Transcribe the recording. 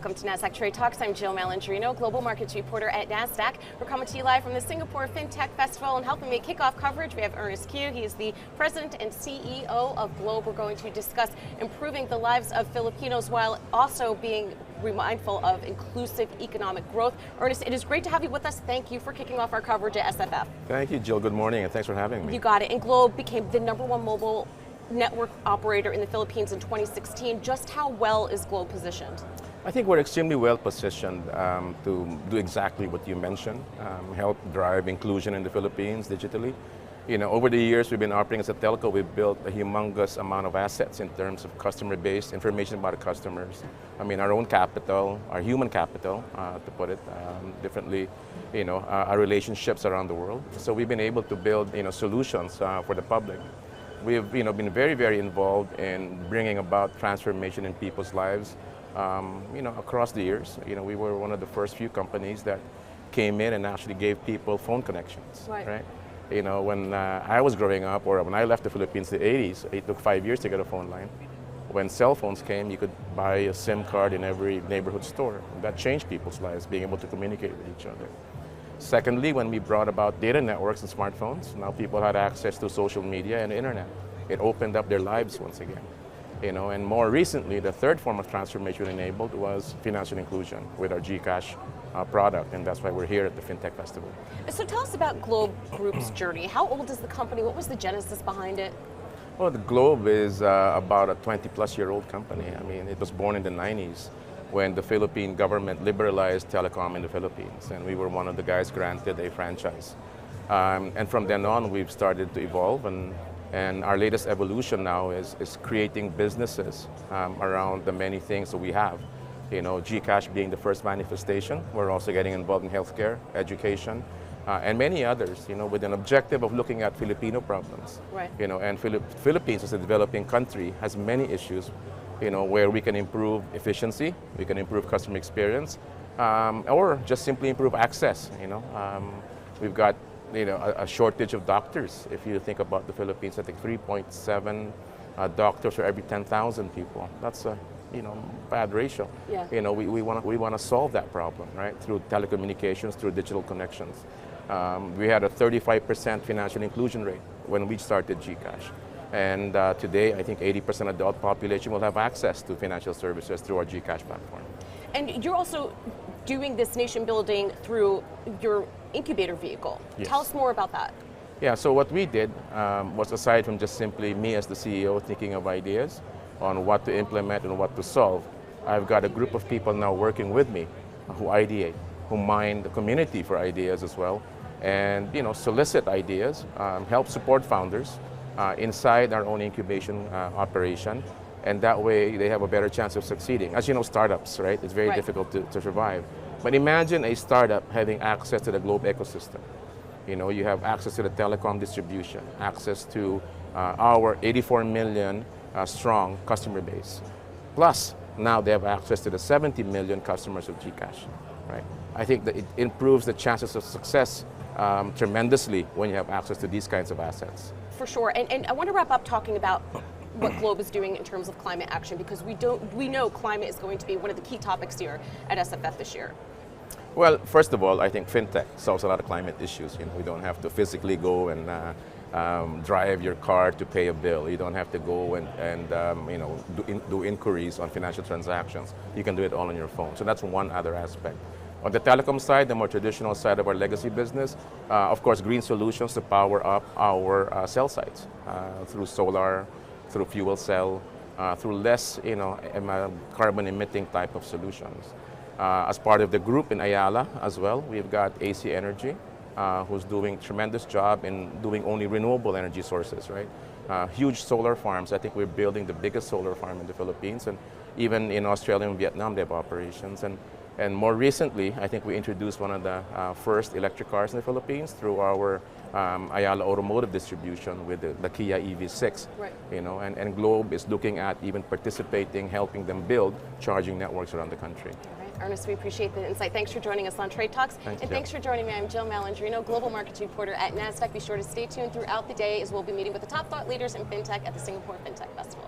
welcome to Nasdaq Trade Talks. I'm Jill Malandrino, Global Markets Reporter at Nasdaq. We're coming to you live from the Singapore Fintech Festival, and helping me kick off coverage, we have Ernest Cu. He is the President and CEO of Globe. We're going to discuss improving the lives of Filipinos while also being mindful of inclusive economic growth. Ernest, it is great to have you with us. Thank you for kicking off our coverage at SFF. Thank you, Jill. Good morning, and thanks for having me. You got it. And Globe became the #1 mobile network operator in the Philippines in 2016. Just how well is Globe positioned? I think we're extremely well positioned to do exactly what you mentioned, help drive inclusion in the Philippines digitally. You know, over the years we've been operating as a telco, we've built a humongous amount of assets in terms of customer base, information about the customers. I mean, our own capital, our human capital, to put it differently, you know, our relationships around the world. So we've been able to build, you know, solutions for the public. We've, you know, been very, very involved in bringing about transformation in people's lives, you know, across the years. You know, we were one of the first few companies that came in and actually gave people phone connections, right? You know, when I was growing up, or when I left the Philippines in the 80s, it took 5 years to get a phone line. When cell phones came, you could buy a SIM card in every neighborhood store. That changed people's lives, being able to communicate with each other. Secondly, when we brought about data networks and smartphones, now people had access to social media and the internet. It opened up their lives once again. You know, and more recently, the third form of transformation enabled was financial inclusion with our GCash product, and that's why we're here at the Fintech Festival. So tell us about Globe Group's journey. How old is the company? What was the genesis behind it? Well, the Globe is about a 20-plus-year-old company. I mean, it was born in the 90s when the Philippine government liberalized telecom in the Philippines, and we were one of the guys granted a franchise. And from then on, we've started to evolve, and our latest evolution now is creating businesses around the many things that we have. You know, GCash being the first manifestation. We're also getting involved in healthcare, education, and many others, you know, with an objective of looking at Filipino problems. Right. You know, and Philippines as a developing country has many issues, you know, where we can improve efficiency, we can improve customer experience, or just simply improve access, you know. We've got, you know, a shortage of doctors. If you think about the Philippines, I think 3.7 doctors for every 10,000 people. That's a, you know, bad ratio. Yeah. You know, we want to solve that problem, right, through telecommunications, through digital connections. We had a 35% financial inclusion rate when we started GCash. And today, I think 80% of the adult population will have access to financial services through our GCash platform. And you're also doing this nation building through your Incubator vehicle. Yes. Tell us more about that. Yeah, so what we did was, aside from just simply me as the CEO thinking of ideas on what to implement and what to solve, I've got a group of people now working with me who ideate, who mine the community for ideas as well, and, you know, solicit ideas, help support founders inside our own incubation operation, and that way they have a better chance of succeeding. As you know, startups, right? It's very difficult to survive. But imagine a startup having access to the Globe ecosystem. You know, you have access to the telecom distribution, access to our 84 million strong customer base. Plus, now they have access to the 70 million customers of GCash, right? I think that it improves the chances of success tremendously when you have access to these kinds of assets. For sure, and I want to wrap up talking about what Globe is doing in terms of climate action, because we know climate is going to be one of the key topics here at SFF this year. Well, first of all, I think fintech solves a lot of climate issues. You know, we don't have to physically go and drive your car to pay a bill. You don't have to go and you know, do inquiries on financial transactions. You can do it all on your phone. So that's one other aspect. On the telecom side, the more traditional side of our legacy business, of course, green solutions to power up our cell sites through solar, through fuel cell, through less, you know, carbon emitting type of solutions. As part of the group in Ayala as well, we've got AC Energy, who's doing a tremendous job in doing only renewable energy sources, right? Huge solar farms. I think we're building the biggest solar farm in the Philippines, and even in Australia and Vietnam they have operations. And more recently, I think we introduced one of the first electric cars in the Philippines through our Ayala Automotive distribution with the Kia EV6. Right. You know, and Globe is looking at even participating, helping them build charging networks around the country. Ernest, we appreciate the insight. Thanks for joining us on Trade Talks. Thanks, and thanks for joining me. I'm Jill Malandrino, Global Markets Reporter at Nasdaq. Be sure to stay tuned throughout the day as we'll be meeting with the top thought leaders in fintech at the Singapore Fintech Festival.